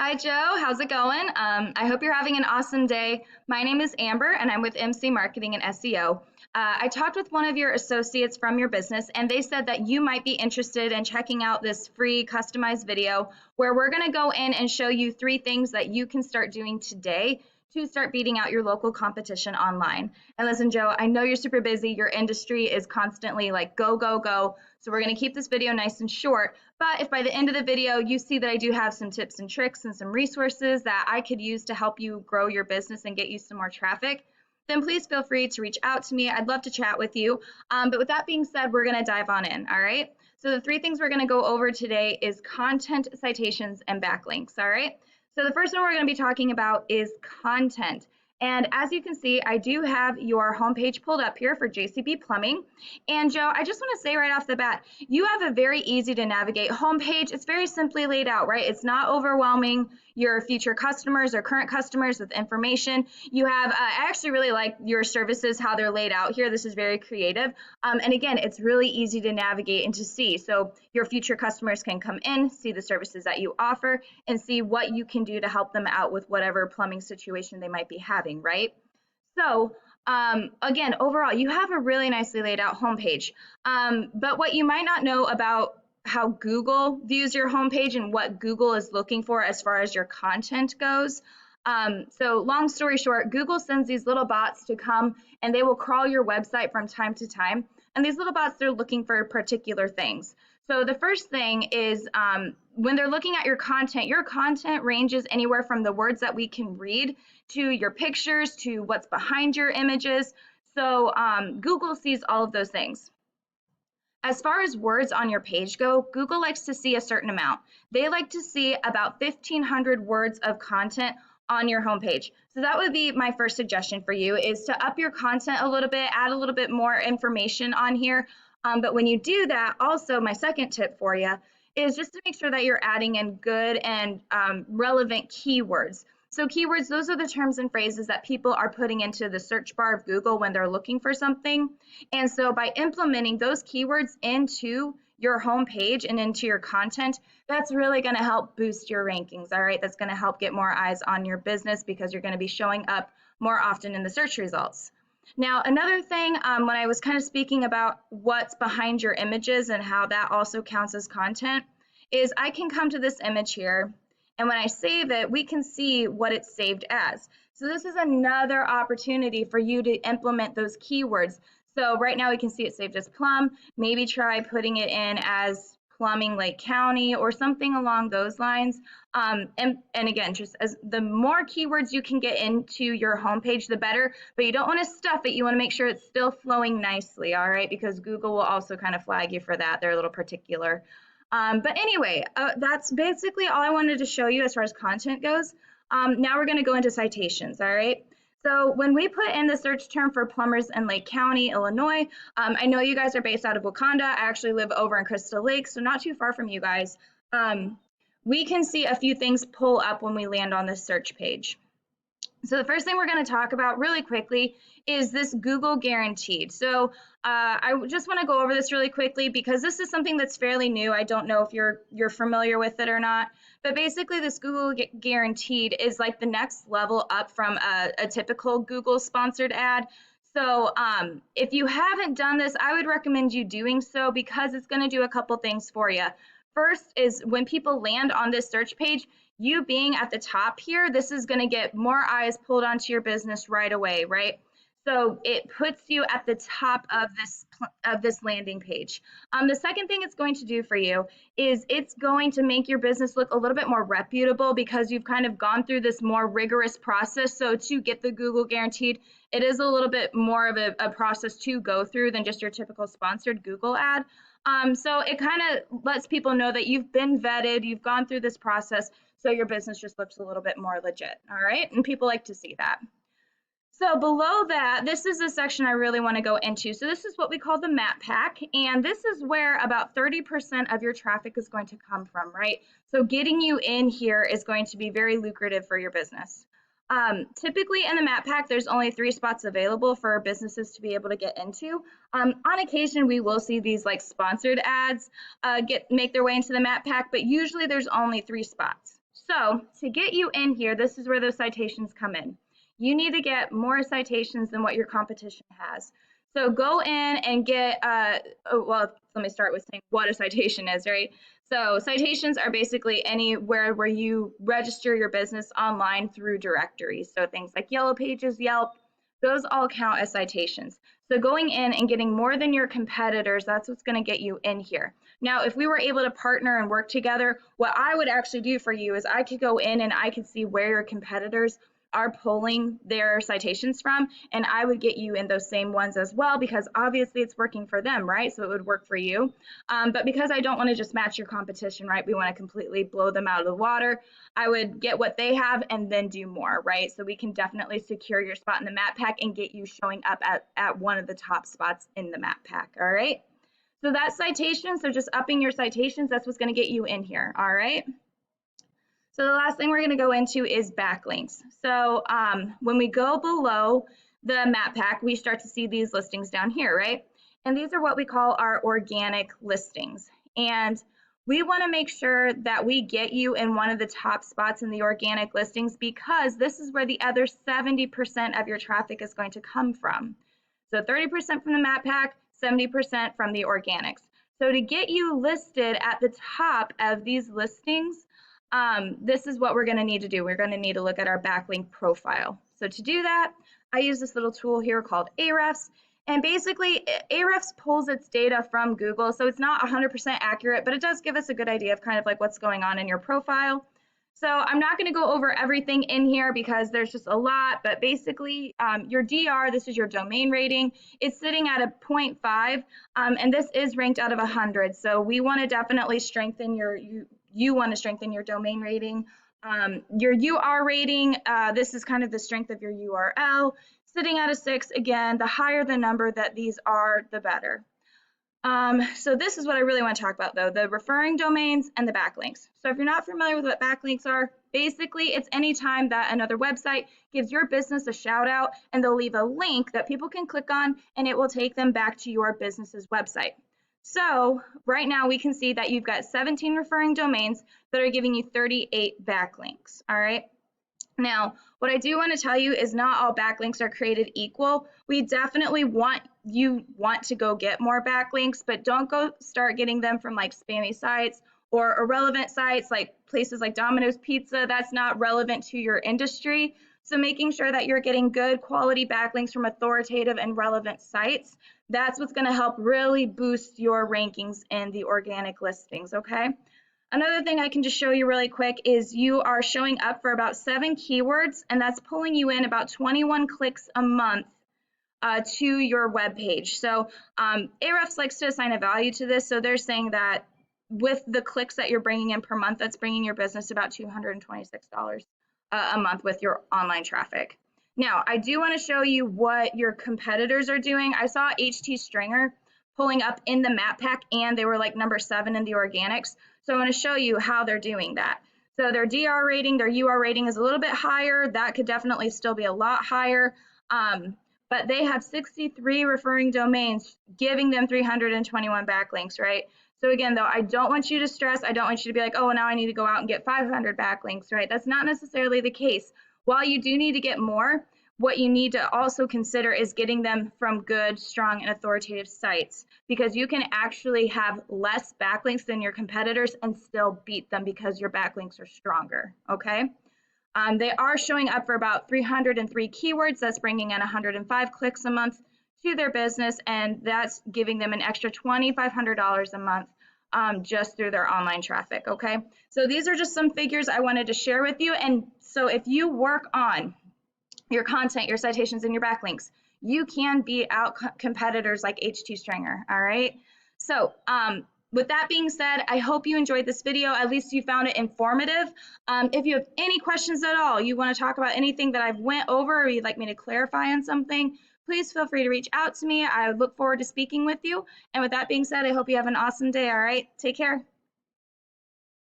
Hi, Joe. How's it going? I hope you're having an awesome day. My name is Amber, and I'm with MC Marketing and SEO. I talked with one of your associates from your business, and they said that you might be interested in checking out this free customized video where we're going to go in and show you 3 things that you can start doing today to start beating out your local competition online. And listen, Joe, I know you're super busy. Your industry is constantly like go, go, go. So we're going to keep this video nice and short. But if by the end of the video you see that I do have some tips and tricks and some resources that I could use to help you grow your business and get you some more traffic, then please feel free to reach out to me. I'd love to chat with you. But with that being said, we're going to dive on in. All right. So the 3 things we're going to go over today is content, citations, and backlinks. All right. So the first one we're going to be talking about is content. And as you can see, I do have your homepage pulled up here for JCB Plumbing. And Joe, I just want to say right off the bat, you have a very easy to navigate homepage. It's very simply laid out, right? It's not overwhelming your future customers or current customers with information. You have, I actually really like your services, how they're laid out here. This is very creative. And again, it's really easy to navigate and to see. So your future customers can come in, see the services that you offer, and see what you can do to help them out with whatever plumbing situation they might be having, right? So again, overall, you have a really nicely laid out homepage. But what you might not know about how Google views your homepage and what Google is looking for as far as your content goes. So long story short, Google sends these little bots to come and they will crawl your website from time to time. And these little bots, they're looking for particular things. So the first thing is when they're looking at your content ranges anywhere from the words that we can read to your pictures to what's behind your images. So Google sees all of those things. As far as words on your page go, Google likes to see a certain amount. They like to see about 1,500 words of content on your homepage. So that would be my first suggestion for you, is to up your content a little bit, add a little bit more information on here. But when you do that, also my second tip for you is just to make sure that you're adding in good and relevant keywords. So keywords, those are the terms and phrases that people are putting into the search bar of Google when they're looking for something. And so by implementing those keywords into your homepage and into your content, that's really going to help boost your rankings. All right, that's going to help get more eyes on your business because you're going to be showing up more often in the search results. Now, another thing, when I was kind of speaking about what's behind your images and how that also counts as content, is I can come to this image here, and when I save it, we can see what it's saved as. So this is another opportunity for you to implement those keywords. So right now we can see it saved as plum. Maybe try putting it in as plumbing Lake County or something along those lines. And again, just as the more keywords you can get into your homepage, the better, but you don't want to stuff it. You want to make sure it's still flowing nicely, all right? Because Google will also kind of flag you for that. They're a little particular. But anyway, that's basically all I wanted to show you as far as content goes. Now we're going to go into citations, all right? So when we put in the search term for plumbers in Lake County, Illinois, I know you guys are based out of Wauconda. I actually live over in Crystal Lake, so not too far from you guys. We can see a few things pull up when we land on this search page. So the first thing we're going to talk about really quickly is this Google Guaranteed. So I just want to go over this really quickly because this is something that's fairly new. I don't know if you're familiar with it or not, but basically this Google Guaranteed is like the next level up from a typical Google sponsored ad. So if you haven't done this, I would recommend you doing so because it's going to do a couple things for you. First is when people land on this search page, you being at the top here, this is going to get more eyes pulled onto your business right away, right? So it puts you at the top of this landing page. The second thing it's going to do for you is it's going to make your business look a little bit more reputable because you've kind of gone through this more rigorous process. So to get the Google Guaranteed, it is a little bit more of a process to go through than just your typical sponsored Google ad. So it kind of lets people know that you've been vetted, you've gone through this process, so your business just looks a little bit more legit, all right? And people like to see that. So below that, this is the section I really want to go into. So this is what we call the map pack, and this is where about 30% of your traffic is going to come from, right? So getting you in here is going to be very lucrative for your business. Typically in the map pack, there's only 3 spots available for businesses to be able to get into. On occasion, we will see these like sponsored ads make their way into the map pack, but usually there's only 3 spots. So to get you in here, this is where those citations come in. You need to get more citations than what your competition has. So go in and get, well, let me start with saying what a citation is, right? So citations are basically anywhere where you register your business online through directories. So things like Yellow Pages, Yelp, those all count as citations. So going in and getting more than your competitors, that's what's going to get you in here. Now, if we were able to partner and work together, what I would actually do for you is I could go in and I could see where your competitors are pulling their citations from, and I would get you in those same ones as well, because obviously it's working for them, right? So it would work for you. But because I don't want to just match your competition, right? We want to completely blow them out of the water. I would get what they have and then do more, right? So we can definitely secure your spot in the map pack and get you showing up at one of the top spots in the map pack, all right? So that's citation, so just upping your citations, that's what's going to get you in here, all right? So the last thing we're going to go into is backlinks. So when we go below the map pack, we start to see these listings down here, right? And these are what we call our organic listings. And we want to make sure that we get you in one of the top spots in the organic listings, because this is where the other 70% of your traffic is going to come from. So 30% from the map pack, 70% from the organics. So to get you listed at the top of these listings, this is what we're going to need to do. We're going to need to look at our backlink profile. So to do that, I use this little tool here called Ahrefs. And basically, Ahrefs pulls its data from Google, so it's not 100% accurate, but it does give us a good idea of kind of like what's going on in your profile. So I'm not going to go over everything in here because there's just a lot, but basically your DR, this is your domain rating, it's sitting at a 0.5, and this is ranked out of 100. So we want to definitely strengthen you want to strengthen your domain rating. Your UR rating, this is kind of the strength of your URL, sitting at a 6. Again, the higher the number that these are, the better. So this is what I really want to talk about, though, the referring domains and the backlinks. So if you're not familiar with what backlinks are, basically it's any time that another website gives your business a shout out and they'll leave a link that people can click on and it will take them back to your business's website. So right now we can see that you've got 17 referring domains that are giving you 38 backlinks, all right? Now, what I do want to tell you is not all backlinks are created equal. We definitely want to go get more backlinks, but don't go start getting them from like spammy sites or irrelevant sites like places like Domino's Pizza. That's not relevant to your industry. So making sure that you're getting good quality backlinks from authoritative and relevant sites, that's what's going to help really boost your rankings in the organic listings, okay? Another thing I can just show you really quick is you are showing up for about 7 keywords, and that's pulling you in about 21 clicks a month to your web page. So Ahrefs likes to assign a value to this, so they're saying that with the clicks that you're bringing in per month, that's bringing your business about $226 a month with your online traffic. Now, I do want to show you what your competitors are doing. I saw HT Stringer pulling up in the map pack, and they were like number 7 in the organics. So I want to show you how they're doing that. So their DR rating, their UR rating is a little bit higher. That could definitely still be a lot higher. But they have 63 referring domains, giving them 321 backlinks, right? So again, though, I don't want you to stress. I don't want you to be like, oh, now I need to go out and get 500 backlinks, right? That's not necessarily the case. While you do need to get more, what you need to also consider is getting them from good, strong, and authoritative sites, because you can actually have less backlinks than your competitors and still beat them because your backlinks are stronger, okay? They are showing up for about 303 keywords. That's bringing in 105 clicks a month to their business, and that's giving them an extra $2,500 a month just through their online traffic, okay? So these are just some figures I wanted to share with you. And so if you work on your content, your citations, and your backlinks, you can beat out competitors like HT Stringer, all right? So with that being said, I hope you enjoyed this video. At least you found it informative. If you have any questions at all, you want to talk about anything that I've went over, or you'd like me to clarify on something, please feel free to reach out to me. I look forward to speaking with you. And with that being said, I hope you have an awesome day, all right? Take care.